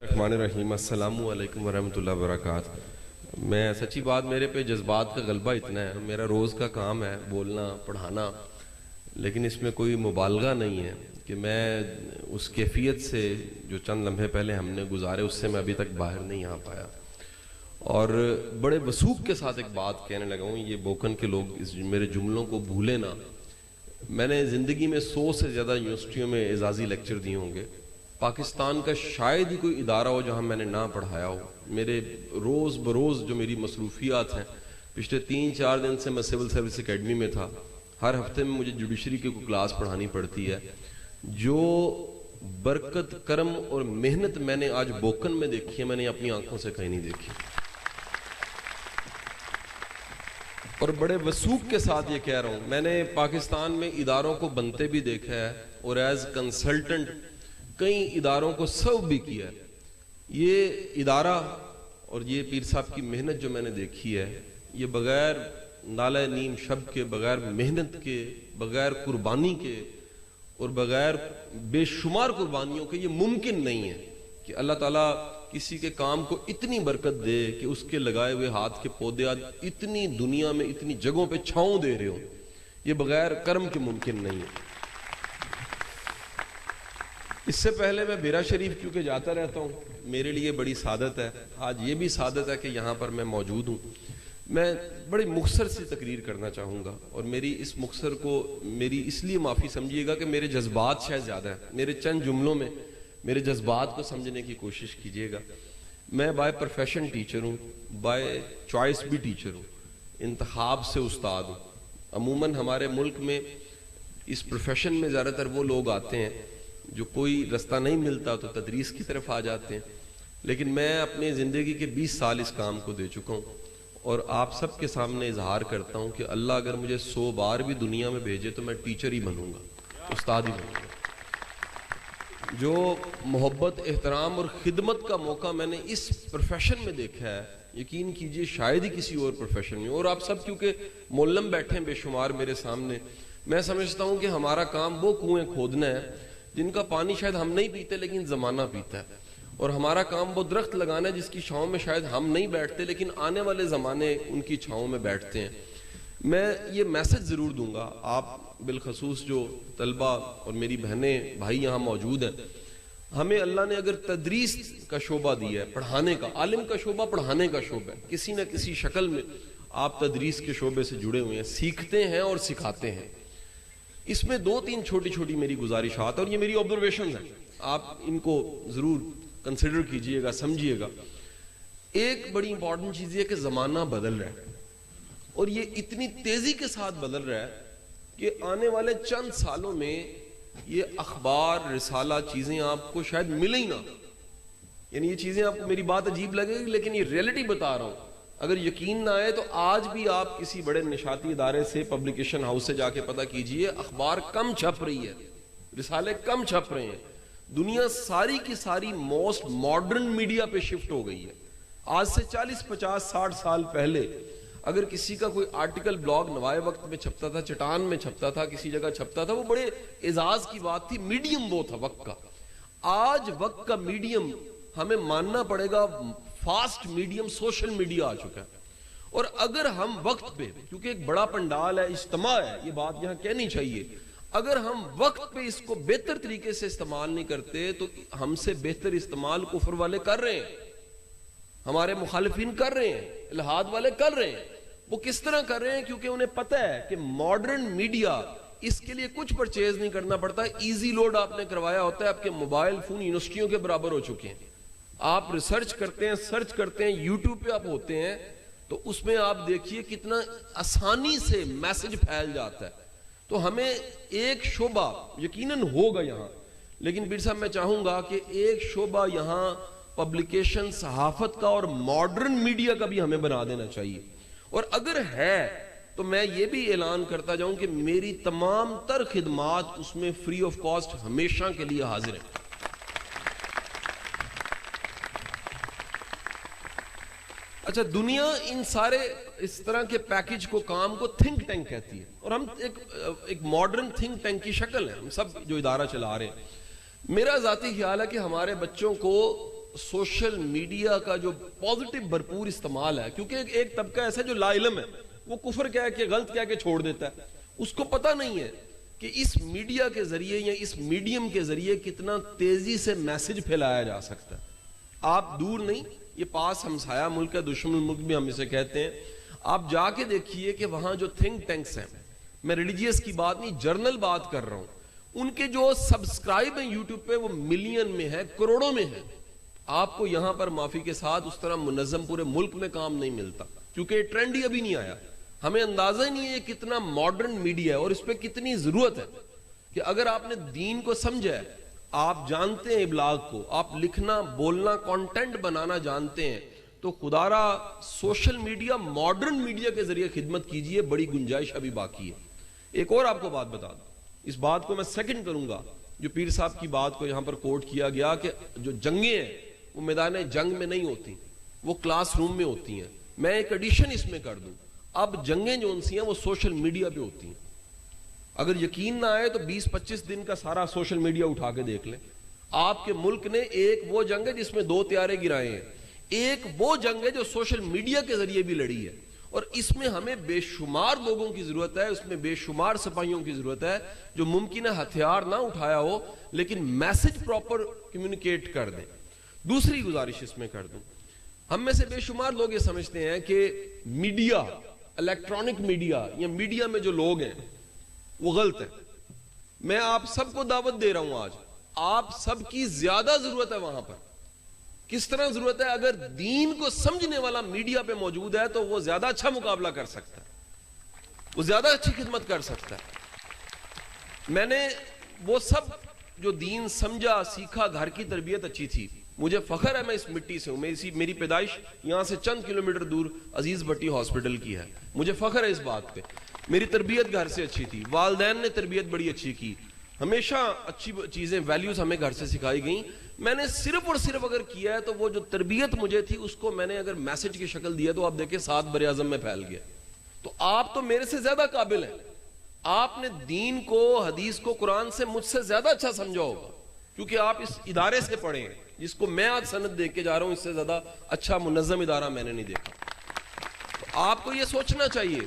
الرحمن الرحیم السلام علیکم ورحمۃ اللہ وبرکاتہ۔ میں سچی بات، میرے پہ جذبات کا غلبہ اتنا ہے، میرا روز کا کام ہے بولنا پڑھانا، لیکن اس میں کوئی مبالغہ نہیں ہے کہ میں اس کیفیت سے جو چند لمحے پہلے ہم نے گزارے اس سے میں ابھی تک باہر نہیں آ پایا، اور بڑے وثوق کے ساتھ ایک بات کہنے لگا ہوں۔ یہ بوکن کے لوگ میرے جملوں کو بھولے نہ، میں نے زندگی میں 100 سے زیادہ یونیورسٹیوں میں اعزازی لیکچر دیے ہوں گے، پاکستان کا شاید ہی کوئی ادارہ ہو جہاں میں نے نہ پڑھایا ہو۔ میرے روز بروز جو میری مصروفیات ہیں، پچھلے 3-4 دن سے میں سول سروس اکیڈمی میں تھا، ہر ہفتے میں مجھے جوڈیشری کی کوئی کلاس پڑھانی پڑتی ہے۔ جو برکت، کرم اور محنت میں نے آج بوکن میں دیکھی ہے، میں نے اپنی آنکھوں سے کہیں نہیں دیکھی، اور بڑے وثوق کے ساتھ یہ کہہ رہا ہوں۔ میں نے پاکستان میں اداروں کو بنتے بھی دیکھا ہے اور ایز کنسلٹنٹ کئی اداروں کو سرو بھی کیا ہے۔ یہ ادارہ اور یہ پیر صاحب کی محنت جو میں نے دیکھی ہے، یہ بغیر نالہ نیم شب کے، بغیر محنت کے، بغیر قربانی کے اور بغیر بے شمار قربانیوں کے یہ ممکن نہیں ہے کہ اللہ تعالیٰ کسی کے کام کو اتنی برکت دے کہ اس کے لگائے ہوئے ہاتھ کے پودے آج اتنی دنیا میں اتنی جگہوں پہ چھاؤں دے رہے ہوں۔ یہ بغیر کرم کے ممکن نہیں ہے۔ اس سے پہلے میں بیرا شریف کیونکہ جاتا رہتا ہوں، میرے لیے بڑی سعادت ہے، آج یہ بھی سعادت ہے کہ یہاں پر میں موجود ہوں۔ میں بڑی مختصر سی تقریر کرنا چاہوں گا، اور میری اس مختصر کو میری اس لیے معافی سمجھیے گا کہ میرے جذبات شاید زیادہ ہیں، میرے چند جملوں میں میرے جذبات کو سمجھنے کی کوشش کیجیے گا۔ میں بائی پروفیشن ٹیچر ہوں، بائی چوائس بھی ٹیچر ہوں، انتخاب سے استاد ہوں۔ عموماً ہمارے ملک میں اس پروفیشن میں زیادہ تر وہ لوگ آتے ہیں جو کوئی رستہ نہیں ملتا تو تدریس کی طرف آ جاتے ہیں، لیکن میں اپنے زندگی کے 20 سال اس کام کو دے چکا ہوں، اور آپ سب کے سامنے اظہار کرتا ہوں کہ اللہ اگر مجھے 100 بار بھی دنیا میں بھیجے تو میں ٹیچر ہی بنوں گا، استاد ہی بنوں گا۔ جو محبت، احترام اور خدمت کا موقع میں نے اس پروفیشن میں دیکھا ہے، یقین کیجئے شاید ہی کسی اور پروفیشن میں، اور آپ سب کیونکہ مولم بیٹھے ہیں بے شمار میرے سامنے، میں سمجھتا ہوں کہ ہمارا کام وہ کنویں کھودنا ہے جن کا پانی شاید ہم نہیں پیتے لیکن زمانہ پیتا ہے، اور ہمارا کام وہ درخت لگانا ہے جس کی چھاؤں میں شاید ہم نہیں بیٹھتے لیکن آنے والے زمانے ان کی چھاؤں میں بیٹھتے ہیں۔ میں یہ میسج ضرور دوں گا، آپ بالخصوص جو طلبہ اور میری بہنیں بھائی یہاں موجود ہیں، ہمیں اللہ نے اگر تدریس کا شعبہ دیا ہے، پڑھانے کا، عالم کا شعبہ پڑھانے کا شعبہ ہے، کسی نہ کسی شکل میں آپ تدریس کے شعبے سے جڑے ہوئے ہیں، سیکھتے ہیں اور سکھاتے ہیں۔ اس میں 2-3 چھوٹی چھوٹی میری گزارشات، اور یہ میری آبزرویشنز ہیں، آپ ان کو ضرور کنسیڈر کیجئے گا، سمجھیے گا۔ ایک بڑی امپورٹنٹ چیز یہ کہ زمانہ بدل رہا ہے، اور یہ اتنی تیزی کے ساتھ بدل رہا ہے کہ آنے والے چند سالوں میں یہ اخبار، رسالہ چیزیں آپ کو شاید ملیں ہی نہ، یعنی یہ چیزیں آپ کو، میری بات عجیب لگے گی لیکن یہ ریئلٹی بتا رہا ہوں۔ اگر یقین نہ آئے تو آج بھی آپ کسی بڑے نشاتی ادارے سے، پبلیکیشن ہاؤس سے جا کے پتہ کیجئے، اخبار کم چھپ رہی ہے، رسالے کم چھپ رہے ہیں۔ دنیا ساری کی ساری موسٹ ماڈرن میڈیا پہ شفٹ ہو گئی ہے۔ آج سے 40، 50، 60 سال پہلے اگر کسی کا کوئی آرٹیکل بلاگ نوائے وقت میں چھپتا تھا، چٹان میں چھپتا تھا، کسی جگہ چھپتا تھا، وہ بڑے اعزاز کی بات تھی، میڈیم وہ تھا وقت کا۔ آج وقت کا میڈیم ہمیں ماننا پڑے گا، فاسٹ میڈیم سوشل میڈیا آ چکا ہے، اور اگر ہم وقت پہ، کیونکہ ایک بڑا پنڈال ہے، اجتماع ہے، یہ بات یہاں کہنی چاہیے، اگر ہم وقت پہ اس کو بہتر طریقے سے استعمال نہیں کرتے تو ہم سے بہتر استعمال کفر والے کر رہے ہیں، ہمارے مخالفین کر رہے ہیں، الہاد والے کر رہے ہیں۔ وہ کس طرح کر رہے ہیں؟ کیونکہ انہیں پتہ ہے کہ ماڈرن میڈیا، اس کے لیے کچھ پرچیز نہیں کرنا پڑتا، ایزی لوڈ آپ نے کروایا ہوتا ہے، آپ کے موبائل فون یونیورسٹیوں کے برابر ہو چکے ہیں، آپ ریسرچ کرتے ہیں، سرچ کرتے ہیں، یوٹیوب پہ آپ ہوتے ہیں تو اس میں آپ دیکھیے کتنا آسانی سے میسج پھیل جاتا ہے۔ تو ہمیں ایک شعبہ یقیناً ہوگا یہاں، لیکن پیر صاحب میں چاہوں گا کہ ایک شعبہ یہاں پبلیکیشن، صحافت کا اور ماڈرن میڈیا کا بھی ہمیں بنا دینا چاہیے، اور اگر ہے تو میں یہ بھی اعلان کرتا جاؤں کہ میری تمام تر خدمات اس میں فری آف کاسٹ ہمیشہ کے لیے حاضر ہیں۔ اچھا، دنیا ان سارے اس طرح کے پیکج کو، کام کو تھنک ٹینک کہتی ہے، اور ہم ایک ماڈرن تھنک ٹینک کی شکل ہے، ہم سب جو ادارہ چلا رہے ہیں۔ میرا ذاتی خیال ہے کہ ہمارے بچوں کو سوشل میڈیا کا جو پازیٹیو بھرپور استعمال ہے، کیونکہ ایک طبقہ ایسا جو لا علم ہے، وہ کفر کہہ کے غلط کہہ کے چھوڑ دیتا ہے، اس کو پتہ نہیں ہے کہ اس میڈیا کے ذریعے یا اس میڈیم کے ذریعے کتنا تیزی سے میسج پھیلایا جا سکتا ہے. آپ دور نہیں، یہ پاس ہمسایہ ملک ہے، دشمن ملک بھی ہم اسے کہتے ہیں. آپ جا کے دیکھیے کہ وہاں جو تھنک ٹینکس ہیں، میں ریلیجیس کی بات نہیں، جرنل بات کر رہا ہوں، ان کے جو سبسکرائب ہیں یوٹیوب پہ وہ ملین میں ہے، کروڑوں میں ہے. آپ کو یہاں پر معافی کے ساتھ اس طرح منظم پورے ملک میں کام نہیں ملتا، کیونکہ یہ ٹرینڈ ہی ابھی نہیں آیا. ہمیں اندازہ ہی نہیں ہے کتنا ماڈرن میڈیا ہے اور اس پہ کتنی ضرورت ہے کہ اگر آپ نے دین کو سمجھا ہے، آپ جانتے ہیں ابلاغ کو، آپ لکھنا بولنا کانٹینٹ بنانا جانتے ہیں، تو خدا را سوشل میڈیا ماڈرن میڈیا کے ذریعے خدمت کیجئے، بڑی گنجائش ابھی باقی ہے. ایک اور آپ کو بات بتا دوں، اس بات کو میں سیکنڈ کروں گا، جو پیر صاحب کی بات کو یہاں پر کوٹ کیا گیا کہ جو جنگیں ہیں وہ میدان جنگ میں نہیں ہوتی، وہ کلاس روم میں ہوتی ہیں. میں ایک ایڈیشن اس میں کر دوں، اب جنگیں جو انسی ہیں وہ سوشل میڈیا پہ ہوتی ہیں. اگر یقین نہ آئے تو 20-25 دن کا سارا سوشل میڈیا اٹھا کے دیکھ لیں. آپ کے ملک نے ایک وہ جنگ ہے جس میں 2 طیارے گرائے ہیں، ایک وہ جنگ ہے جو سوشل میڈیا کے ذریعے بھی لڑی ہے، اور اس میں ہمیں بے شمار لوگوں کی ضرورت ہے، اس میں بے شمار سپاہیوں کی ضرورت ہے جو ممکن ہے ہتھیار نہ اٹھایا ہو لیکن میسج پراپر کمیونیکیٹ کر دیں. دوسری گزارش اس میں کر دوں، ہم میں سے بے شمار لوگ یہ سمجھتے ہیں کہ میڈیا، الیکٹرانک میڈیا یا میڈیا میں جو لوگ ہیں وہ غلط ہے. میں آپ سب کو دعوت دے رہا ہوں، آج آپ سب کی زیادہ ضرورت ہے وہاں پر. کس طرح ضرورت ہے؟ اگر دین کو سمجھنے والا میڈیا پہ موجود ہے تو وہ زیادہ اچھا مقابلہ کر سکتا ہے، وہ زیادہ اچھی خدمت کر سکتا ہے. میں نے وہ سب جو دین سمجھا سیکھا، گھر کی تربیت اچھی تھی، مجھے فخر ہے میں اس مٹی سے ہوں، میری پیدائش یہاں سے چند کلومیٹر دور عزیز بٹی ہاسپٹل کی ہے، مجھے فخر ہے اس بات پہ. میری تربیت گھر سے اچھی تھی، والدین نے تربیت بڑی اچھی کی، ہمیشہ اچھی چیزیں ویلیوز ہمیں گھر سے سکھائی گئیں. میں نے صرف اور صرف اگر کیا ہے تو وہ جو تربیت مجھے تھی اس کو میں نے اگر میسج کی شکل دیا تو آپ دیکھیں 7 بر اعظم میں پھیل گیا. تو آپ تو میرے سے زیادہ قابل ہیں، آپ نے دین کو، حدیث کو، قرآن سے مجھ سے زیادہ اچھا سمجھا ہوگا، کیونکہ آپ اس ادارے سے پڑھے ہیں جس کو میں آج سند دیکھ کے جا رہا ہوں، اس سے زیادہ اچھا منظم ادارہ میں نے نہیں دیکھا. تو آپ کو یہ سوچنا چاہیے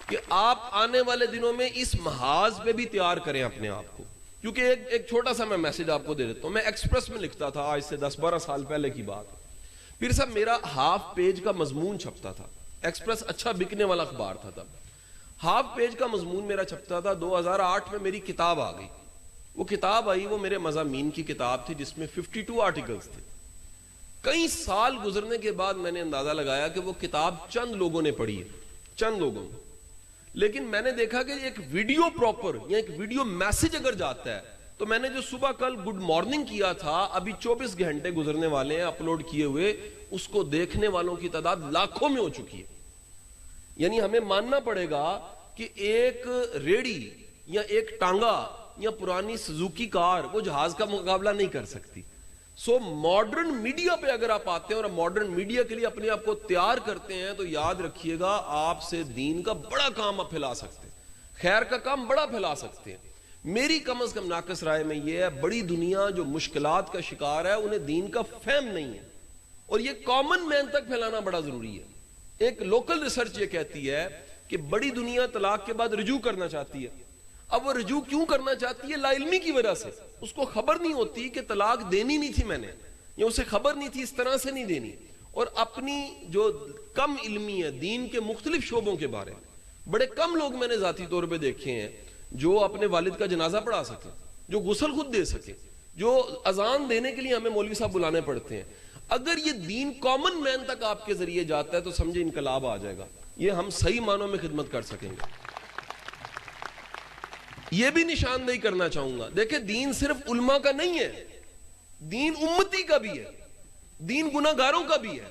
کہ آپ آنے والے دنوں میں اس محاذ پہ بھی تیار کریں اپنے آپ کو. کیونکہ ایک چھوٹا سا میں میسج آپ کو دے دیتا ہوں، میں ایکسپریس میں لکھتا تھا آج سے 10-12 سال پہلے کی بات. پھر صاحب میرا ہاف پیج کا مضمون چھپتا تھا، ایکسپریس اچھا بکنے والا اخبار تھا تب. ہاف پیج کا مضمون میرا چھپتا تھا. 2008 میں میری کتاب آ گئی، وہ کتاب آئی، وہ میرے مضامین کی کتاب تھی جس میں 52 آرٹیکلز تھے. کئی سال گزرنے کے بعد میں نے اندازہ لگایا کہ وہ کتاب چند لوگوں نے پڑھی ہے، چند لوگوں نے. لیکن میں نے دیکھا کہ ایک ویڈیو پراپر یا ایک ویڈیو میسج اگر جاتا ہے تو میں نے جو صبح کل گڈ مارننگ کیا تھا، ابھی 24 گھنٹے گزرنے والے ہیں اپلوڈ کیے ہوئے، اس کو دیکھنے والوں کی تعداد لاکھوں میں ہو چکی ہے. یعنی ہمیں ماننا پڑے گا کہ ایک ریڑی یا ایک ٹانگا یا پرانی سزوکی کار وہ جہاز کا مقابلہ نہیں کر سکتی. سو ماڈرن میڈیا پہ اگر آپ آتے ہیں اور ماڈرن میڈیا کے لیے اپنے آپ کو تیار کرتے ہیں تو یاد رکھیے گا آپ سے دین کا بڑا کام آپ پھیلا سکتے ہیں، خیر کا کام بڑا پھیلا سکتے ہیں. میری کم از کم ناقص رائے میں یہ ہے، بڑی دنیا جو مشکلات کا شکار ہے انہیں دین کا فہم نہیں ہے، اور یہ کامن مین تک پھیلانا بڑا ضروری ہے. ایک لوکل ریسرچ یہ کہتی ہے کہ بڑی دنیا طلاق کے بعد رجوع کرنا چاہتی ہے. اب وہ رجوع کیوں کرنا چاہتی ہے؟ لا علمی کی وجہ سے. اس کو خبر نہیں ہوتی کہ طلاق دینی نہیں تھی میں نے، یا اسے خبر نہیں تھی اس طرح سے نہیں دینی. اور اپنی جو کم علمی ہے دین کے مختلف شعبوں کے بارے میں، بڑے کم لوگ میں نے ذاتی طور پہ دیکھے ہیں جو اپنے والد کا جنازہ پڑھا سکے، جو غسل خود دے سکے، جو اذان دینے کے لیے ہمیں مولوی صاحب بلانے پڑتے ہیں. اگر یہ دین کامن مین تک آپ کے ذریعے جاتا ہے تو سمجھے انقلاب آ جائے گا. یہ ہم صحیح معنوں میں خدمت کر سکیں گے. یہ بھی نشاندہی کرنا چاہوں گا، دیکھیں دین صرف علماء کا نہیں ہے، دین امتی کا بھی ہے، دین گناہگاروں کا بھی ہے.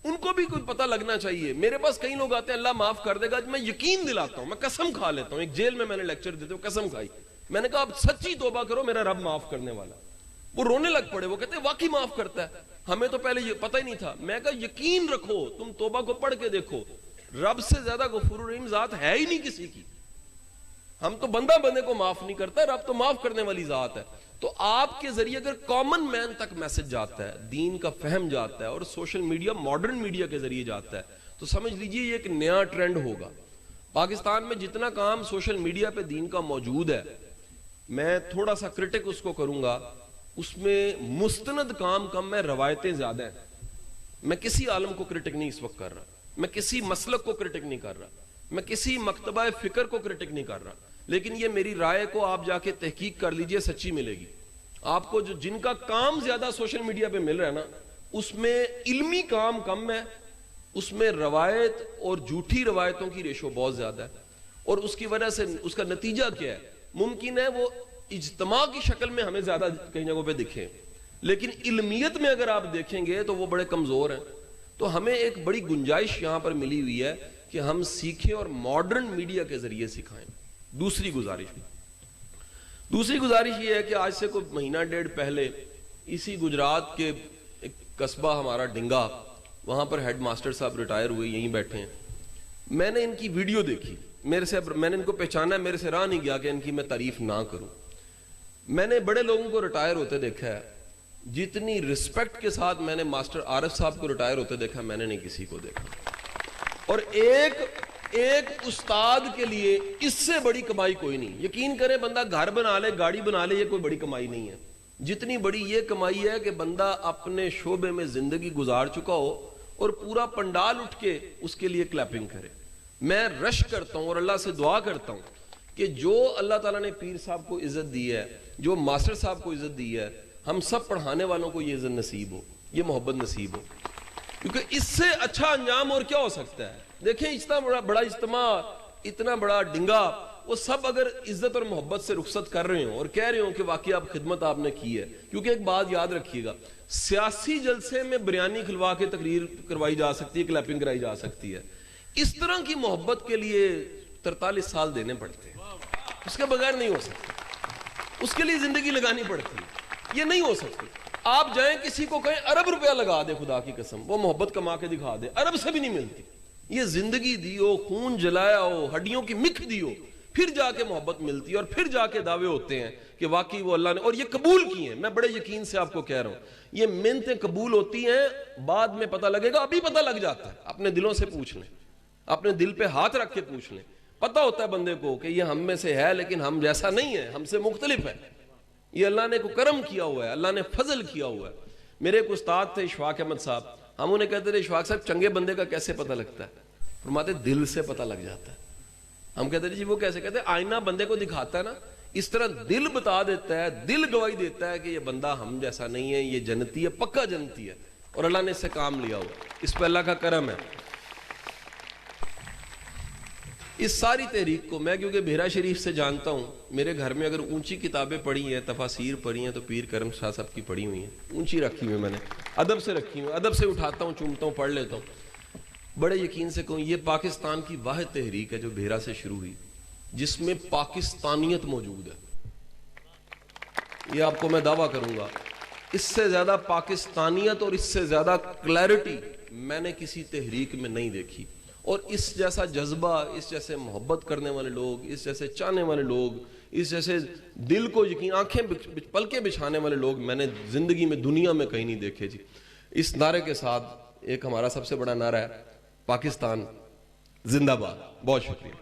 ان کو بھی کوئی پتہ لگنا چاہیے. میرے پاس کئی لوگ آتے ہیں اللہ معاف کر دے گا، میں یقین دلاتا ہوں، میں قسم کھا لیتا ہوں. ایک جیل میں نے لیکچر دیتے ہوئے قسم کھائی، میں نے کہا اب سچی توبہ کرو، میرا رب معاف کرنے والا. وہ رونے لگ پڑے، وہ کہتے ہیں واقعی معاف کرتا ہے، ہمیں تو پہلے یہ پتہ ہی نہیں تھا. میں کہا یقین رکھو، تم توبہ کو پڑھ کے دیکھو، رب سے زیادہ غفور الرحیم ذات ہے ہی نہیں کسی کی. ہم تو بندہ بندے کو معاف نہیں کرتا، رب تو معاف کرنے والی ذات ہے. تو آپ کے ذریعے اگر کامن مین تک میسج جاتا ہے, دین کا فہم جاتا ہے, اور سوشل میڈیا ماڈرن میڈیا کے ذریعے جاتا ہے, تو سمجھ لیجئے یہ ایک نیا ٹرینڈ ہوگا. پاکستان میں جتنا کام سوشل میڈیا پہ دین کا موجود ہے, میں تھوڑا سا کرٹک اس کو کروں گا, اس میں مستند کام کم ہے, روایتیں زیادہ ہیں. میں کسی عالم کو کرٹک نہیں اس وقت کر رہا, میں کسی مسلک کو کرٹک نہیں کر رہا, میں کسی مکتبہ فکر کو کرٹک نہیں کر رہا, لیکن یہ میری رائے کو آپ جا کے تحقیق کر لیجئے, سچی ملے گی آپ کو. جو جن کا کام زیادہ سوشل میڈیا پہ مل رہا ہے نا, اس میں علمی کام کم ہے, اس میں روایت اور جھوٹی روایتوں کی ریشو بہت زیادہ ہے, اور اس کی وجہ سے اس کا نتیجہ کیا ہے؟ ممکن ہے وہ اجتماع کی شکل میں ہمیں زیادہ کئی جگہوں پہ دکھیں, لیکن علمیت میں اگر آپ دیکھیں گے تو وہ بڑے کمزور ہیں. تو ہمیں ایک بڑی گنجائش یہاں پر ملی ہوئی ہے کہ ہم سیکھیں اور ماڈرن میڈیا کے ذریعے سکھائیں. دوسری گزارش یہ ہے کہ آج سے کوئی مہینہ ڈیڑھ پہلے اسی گجرات کے ایک قصبہ ہمارا ڈنگا, وہاں پر ہیڈ ماسٹر صاحب ریٹائر ہوئے, یہیں بیٹھے ہیں. میں نے ان کی ویڈیو دیکھی, میں نے ان کو پہچانا, میرے سے راہ نہیں گیا کہ ان کی میں تعریف نہ کروں. میں نے بڑے لوگوں کو ریٹائر ہوتے دیکھا ہے, جتنی رسپیکٹ کے ساتھ میں نے ماسٹر عارف صاحب کو ریٹائر ہوتے دیکھا, میں نے نہیں کسی کو دیکھا. اور ایک استاد کے لیے اس سے بڑی کمائی کوئی نہیں. یقین کریں, بندہ گھر بنا لے, گاڑی بنا لے, یہ کوئی بڑی کمائی نہیں ہے. جتنی بڑی یہ کمائی ہے کہ بندہ اپنے شعبے میں زندگی گزار چکا ہو اور پورا پنڈال اٹھ کے اس کے لیے کلیپنگ کرے. میں رش کرتا ہوں اور اللہ سے دعا کرتا ہوں کہ جو اللہ تعالیٰ نے پیر صاحب کو عزت دی ہے, جو ماسٹر صاحب کو عزت دی ہے, ہم سب پڑھانے والوں کو یہ عزت نصیب ہو, یہ محبت نصیب ہو, کیونکہ اس سے اچھا انجام اور کیا ہو سکتا ہے. دیکھیں اتنا بڑا اجتماع, اتنا بڑا ڈنگا, وہ سب اگر عزت اور محبت سے رخصت کر رہے ہوں اور کہہ رہے ہوں کہ واقعی آپ خدمت آپ نے کی ہے. کیونکہ ایک بات یاد رکھیے گا, سیاسی جلسے میں بریانی کھلوا کے تقریر کروائی جا سکتی ہے, کلیپنگ کرائی جا سکتی ہے. اس طرح کی محبت کے لیے 43 سال دینے پڑتے ہیں, اس کے بغیر نہیں ہو سکتا, اس کے لیے زندگی لگانی پڑتی ہے, یہ نہیں ہو سکتی. آپ جائیں کسی کو کہیں ارب روپیہ لگا دے, خدا کی قسم وہ محبت کما کے دکھا دے, ارب سے بھی نہیں ملتی. یہ زندگی دیو, خون جلایا ہو, ہڈیوں کی مکھ دیو, پھر جا کے محبت ملتی ہے, اور پھر جا کے دعوے ہوتے ہیں کہ واقعی وہ اللہ نے, اور یہ قبول کی ہیں. میں بڑے یقین سے آپ کو کہہ رہا ہوں, یہ منتیں قبول ہوتی ہیں, بعد میں پتہ لگے گا, ابھی پتہ لگ جاتا ہے. اپنے دلوں سے پوچھ لیں, اپنے دل پہ ہاتھ رکھ کے پوچھ لیں, پتہ ہوتا ہے بندے کو کہ یہ ہم میں سے ہے, لیکن ہم جیسا نہیں ہے, ہم سے مختلف ہے. یہ اللہ نے کو کرم کیا ہوا ہے, اللہ نے فضل کیا ہوا ہے. میرے ایک استاد تھے اشفاق احمد صاحب, ہم انہیں کہتے تھے اشفاق صاحب چنگے بندے کا کیسے پتہ لگتا ہے؟ فرماتے دل سے پتہ لگ جاتا ہے. ہم کہتے ہیں جی وہ کیسے؟ کہتے ہیں آئینہ بندے کو دکھاتا ہے نا, اس طرح دل بتا دیتا ہے, دل گواہی دیتا ہے کہ یہ بندہ ہم جیسا نہیں ہے, یہ جنتی ہے, پکا جنتی ہے, اور اللہ نے اس سے کام لیا ہوا. اس پہ اللہ کا کرم ہے. اس ساری تحریک کو میں کیونکہ بحیرہ شریف سے جانتا ہوں, میرے گھر میں اگر اونچی کتابیں پڑھی ہیں, تفاسیر پڑھی ہیں, تو پیر کرم شاہ صاحب کی پڑھی ہوئی ہیں, اونچی رکھی ہوئی میں نے, ادب سے رکھی ہوئی, ادب سے اٹھاتا ہوں, چومتا ہوں, پڑھ لیتا ہوں. بڑے یقین سے کہوں, یہ پاکستان کی واحد تحریک ہے جو بحیرہ سے شروع ہوئی جس میں پاکستانیت موجود ہے. یہ آپ کو میں دعویٰ کروں گا, اس سے زیادہ پاکستانیت اور اس سے زیادہ کلیئرٹی میں نے کسی تحریک میں نہیں دیکھی. اور اس جیسا جذبہ, اس جیسے محبت کرنے والے لوگ, اس جیسے چاہنے والے لوگ, اس جیسے دل کو یقین آنکھیں پلکیں بچھانے والے لوگ میں نے زندگی میں دنیا میں کہیں نہیں دیکھے. جی اس نعرے کے ساتھ ایک ہمارا سب سے بڑا نعرہ ہے, پاکستان زندہ باد. بہت شکریہ.